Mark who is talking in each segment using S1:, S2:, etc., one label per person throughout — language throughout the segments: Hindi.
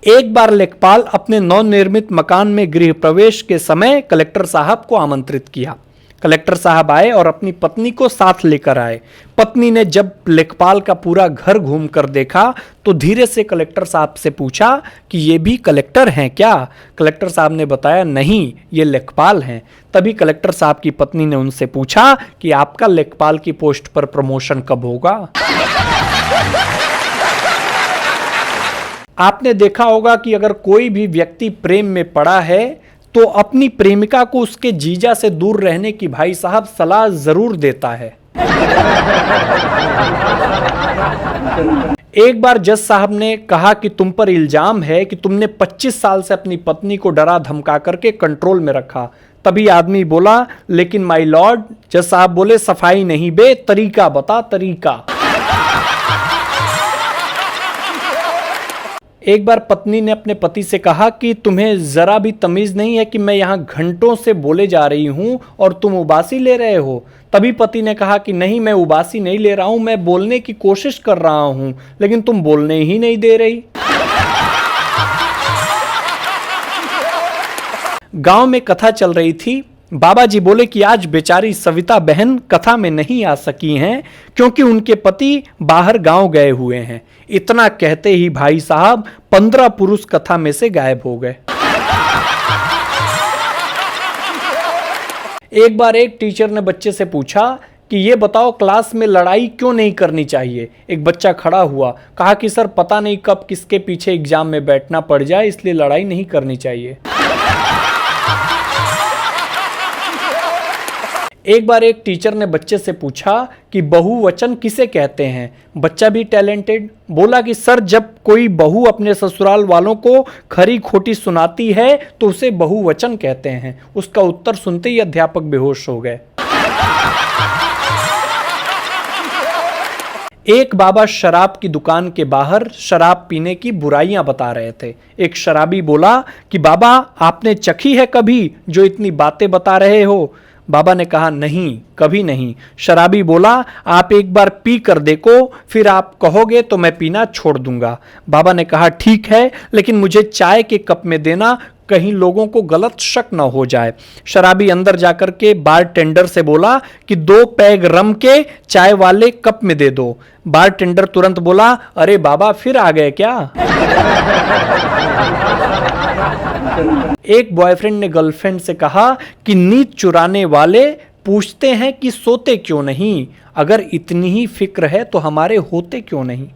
S1: एक बार लेखपाल अपने नवनिर्मित मकान में गृह प्रवेश के समय कलेक्टर साहब को आमंत्रित किया। कलेक्टर साहब आए और अपनी पत्नी को साथ लेकर आए। पत्नी ने जब लेखपाल का पूरा घर घूम कर देखा तो धीरे से कलेक्टर साहब से पूछा कि ये भी कलेक्टर हैं क्या? कलेक्टर साहब ने बताया नहीं, ये लेखपाल हैं। तभी कलेक्टर साहब की पत्नी ने उनसे पूछा कि आपका लेखपाल की पोस्ट पर प्रमोशन कब होगा? आपने देखा होगा कि अगर कोई भी व्यक्ति प्रेम में पड़ा है तो अपनी प्रेमिका को उसके जीजा से दूर रहने की भाई साहब सलाह जरूर देता है। एक बार जज साहब ने कहा कि तुम पर इल्जाम है कि तुमने 25 साल से अपनी पत्नी को डरा धमका करके कंट्रोल में रखा। तभी आदमी बोला, लेकिन माय लॉर्ड। जज साहब बोले, सफाई नहीं बे, तरीका बता, तरीका। एक बार पत्नी ने अपने पति से कहा कि तुम्हें जरा भी तमीज नहीं है कि मैं यहां घंटों से बोले जा रही हूं और तुम उबासी ले रहे हो। तभी पति ने कहा कि नहीं, मैं उबासी नहीं ले रहा हूं, मैं बोलने की कोशिश कर रहा हूं, लेकिन तुम बोलने ही नहीं दे रही। गांव में कथा चल रही थी। बाबा जी बोले कि आज बेचारी सविता बहन कथा में नहीं आ सकी हैं क्योंकि उनके पति बाहर गांव गए हुए हैं। इतना कहते ही भाई साहब 15 पुरुष कथा में से गायब हो गए। एक बार एक टीचर ने बच्चे से पूछा कि ये बताओ, क्लास में लड़ाई क्यों नहीं करनी चाहिए? एक बच्चा खड़ा हुआ, कहा कि सर पता नहीं कब किसके पीछे एग्जाम में बैठना पड़ जाए, इसलिए लड़ाई नहीं करनी चाहिए। एक बार एक टीचर ने बच्चे से पूछा कि बहुवचन किसे कहते हैं? बच्चा भी टैलेंटेड बोला कि सर, जब कोई बहू अपने ससुराल वालों को खरी खोटी सुनाती है तो उसे बहुवचन कहते हैं। उसका उत्तर सुनते ही अध्यापक बेहोश हो गए। एक बाबा शराब की दुकान के बाहर शराब पीने की बुराइयां बता रहे थे। एक शराबी बोला कि बाबा, आपने चखी है कभी जो इतनी बातें बता रहे हो? बाबा ने कहा नहीं, कभी नहीं। शराबी बोला, आप एक बार पी कर देखो, फिर आप कहोगे तो मैं पीना छोड़ दूंगा। बाबा ने कहा ठीक है, लेकिन मुझे चाय के कप में देना, कहीं लोगों को गलत शक न हो जाए। शराबी अंदर जाकर के बार टेंडर से बोला कि 2 पैग रम के चाय वाले कप में दे दो। बार टेंडर तुरंत बोला, अरे बाबा फिर आ गए क्या? एक बॉयफ्रेंड ने गर्लफ्रेंड से कहा कि नींद चुराने वाले पूछते हैं कि सोते क्यों नहीं? अगर इतनी ही फिक्र है तो हमारे होते क्यों नहीं?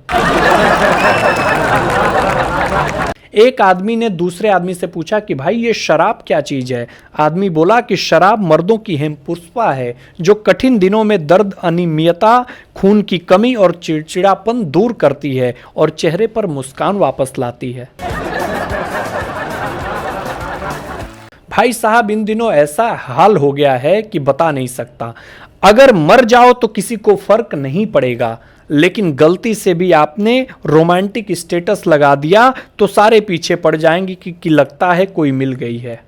S1: एक आदमी ने दूसरे आदमी से पूछा कि भाई ये शराब क्या चीज है? आदमी बोला कि शराब मर्दों की हेमपुष्पा है जो कठिन दिनों में दर्द, अनियमितता, खून की कमी और चिड़चिड़ापन दूर करती है और चेहरे पर मुस्कान वापस लाती है। भाई साहब, इन दिनों ऐसा हाल हो गया है कि बता नहीं सकता। अगर मर जाओ तो किसी को फर्क नहीं पड़ेगा, लेकिन गलती से भी आपने रोमांटिक स्टेटस लगा दिया तो सारे पीछे पड़ जाएंगे कि लगता है कोई मिल गई है।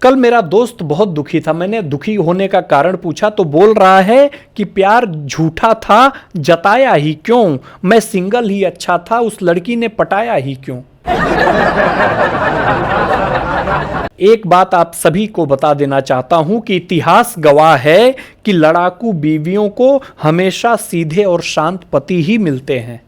S1: कल मेरा दोस्त बहुत दुखी था। मैंने दुखी होने का कारण पूछा तो बोल रहा है कि प्यार झूठा था, जताया ही क्यों? मैं सिंगल ही अच्छा था, उस लड़की ने पटाया ही क्यों? एक बात आप सभी को बता देना चाहता हूं कि इतिहास गवाह है कि लड़ाकू बीवियों को हमेशा सीधे और शांत पति ही मिलते हैं।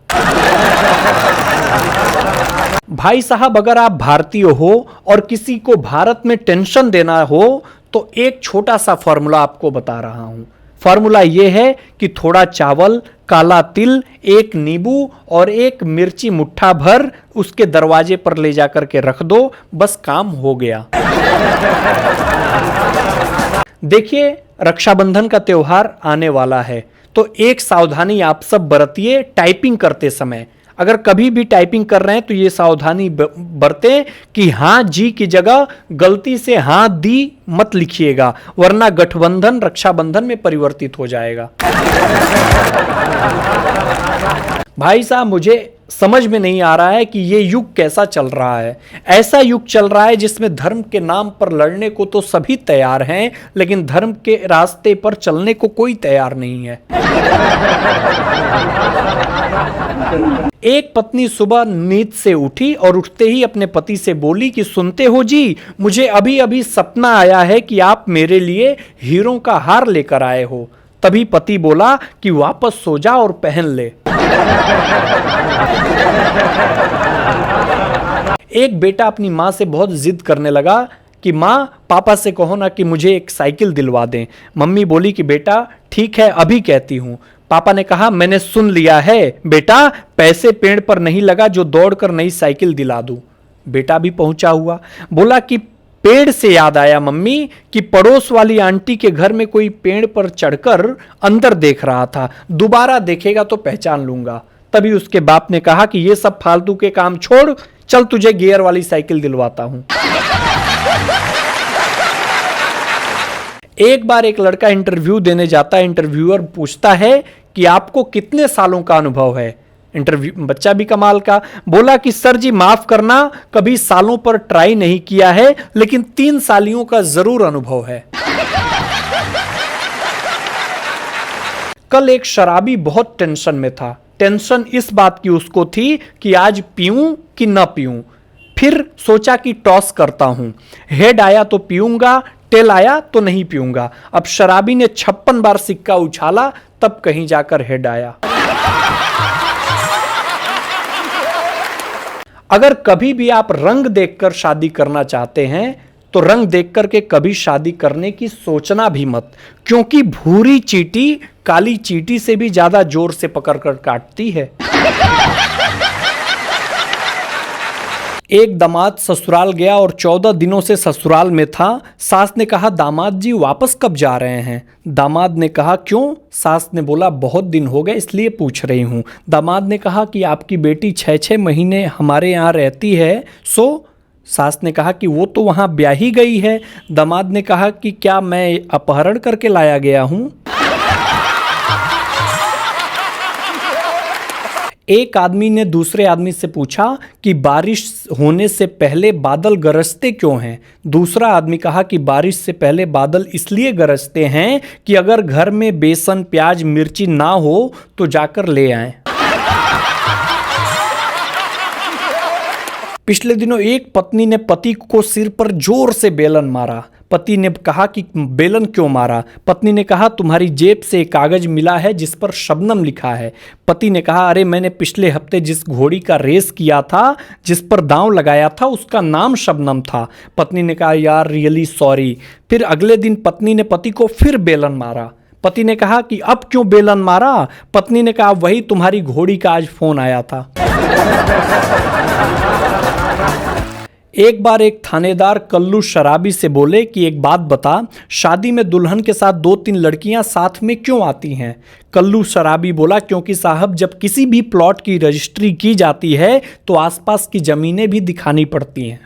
S1: भाई साहब, अगर आप भारतीय हो और किसी को भारत में टेंशन देना हो तो एक छोटा सा फॉर्मूला आपको बता रहा हूं। फॉर्मूला यह है कि थोड़ा चावल, काला तिल, 1 नींबू और 1 मिर्ची मुट्ठा भर उसके दरवाजे पर ले जाकर के रख दो, बस काम हो गया। देखिए, रक्षाबंधन का त्योहार आने वाला है तो एक सावधानी आप सब बरतिए टाइपिंग करते समय। अगर कभी भी टाइपिंग कर रहे हैं तो ये सावधानी बरतें कि हाँ जी की जगह गलती से हाँ दी मत लिखिएगा, वरना गठबंधन रक्षाबंधन में परिवर्तित हो जाएगा। भाई साहब, मुझे समझ में नहीं आ रहा है कि ये युग कैसा चल रहा है। ऐसा युग चल रहा है जिसमें धर्म के नाम पर लड़ने को तो सभी तैयार हैं, लेकिन धर्म के रास्ते पर चलने को कोई तैयार नहीं है। एक पत्नी सुबह नींद से उठी और उठते ही अपने पति से बोली कि सुनते हो जी, मुझे अभी अभी सपना आया है कि आप मेरे लिए हीरों का हार लेकर आए हो। तभी पति बोला कि वापस सो जा और पहन ले। एक बेटा अपनी माँ से बहुत जिद करने लगा कि माँ, पापा से कहो ना कि मुझे एक साइकिल दिलवा दें। मम्मी बोली कि बेटा ठीक है, अभी कहती हूँ। पापा ने कहा मैंने सुन लिया है बेटा, पैसे पेड़ पर नहीं लगा जो दौड़कर नई साइकिल दिला दूं। बेटा भी पहुंचा हुआ, बोला कि पेड़ से याद आया मम्मी कि पड़ोस वाली आंटी के घर में कोई पेड़ पर चढ़कर अंदर देख रहा था, दोबारा देखेगा तो पहचान लूंगा। तभी उसके बाप ने कहा कि ये सब फालतू के काम छोड़, चल तुझे गियर वाली साइकिल दिलवाता हूं। एक बार एक लड़का इंटरव्यू देने जाता है। इंटरव्यूअर पूछता है कि आपको कितने सालों का अनुभव है। बच्चा भी कमाल का बोला कि सर जी माफ करना, कभी सालों पर ट्राई नहीं किया है, लेकिन 3 सालियों का जरूर अनुभव है। कल एक शराबी बहुत टेंशन में था। टेंशन इस बात की उसको थी कि आज पीऊं कि ना पीऊं। फिर सोचा कि टॉस करता हूं, हेड आया तो पीऊंगा, टेल आया तो नहीं पीऊंगा। अब शराबी ने 56 बार सिक्का उछाला, तब कहीं जाकर हेड आया। अगर कभी भी आप रंग देखकर शादी करना चाहते हैं तो रंग देखकर के कभी शादी करने की सोचना भी मत, क्योंकि भूरी चींटी काली चींटी से भी ज्यादा जोर से पकड़कर काटती है। एक दामाद ससुराल गया और 14 दिनों से ससुराल में था। सास ने कहा दामाद जी वापस कब जा रहे हैं? दामाद ने कहा क्यों? सास ने बोला बहुत दिन हो गए इसलिए पूछ रही हूं। दामाद ने कहा कि आपकी बेटी 6-6 महीने हमारे यहाँ रहती है, सो? सास ने कहा कि वो तो वहाँ ब्याही गई है। दामाद ने कहा कि क्या मैं अपहरण करके लाया गया हूँ? एक आदमी ने दूसरे आदमी से पूछा कि बारिश होने से पहले बादल गरजते क्यों हैं? दूसरा आदमी कहा कि बारिश से पहले बादल इसलिए गरजते हैं कि अगर घर में बेसन, प्याज, मिर्ची ना हो तो जाकर ले आएं। पिछले दिनों एक पत्नी ने पति को सिर पर जोर से बेलन मारा। पति ने कहा कि बेलन क्यों मारा? पत्नी ने कहा तुम्हारी जेब से एक कागज मिला है जिस पर शबनम लिखा है। पति ने कहा अरे मैंने पिछले हफ्ते जिस घोड़ी का रेस किया था, जिस पर दांव लगाया था, उसका नाम शबनम था। पत्नी ने कहा यार रियली सॉरी। फिर अगले दिन पत्नी ने पति को फिर बेलन मारा। पति ने कहा कि अब क्यों बेलन मारा? पत्नी ने कहा वही तुम्हारी घोड़ी का आज फोन आया था। एक बार एक थानेदार कल्लू शराबी से बोले कि एक बात बता, शादी में दुल्हन के साथ 2-3 लड़कियां साथ में क्यों आती हैं? कल्लू शराबी बोला क्योंकि साहब जब किसी भी प्लॉट की रजिस्ट्री की जाती है तो आसपास की जमीनें भी दिखानी पड़ती हैं।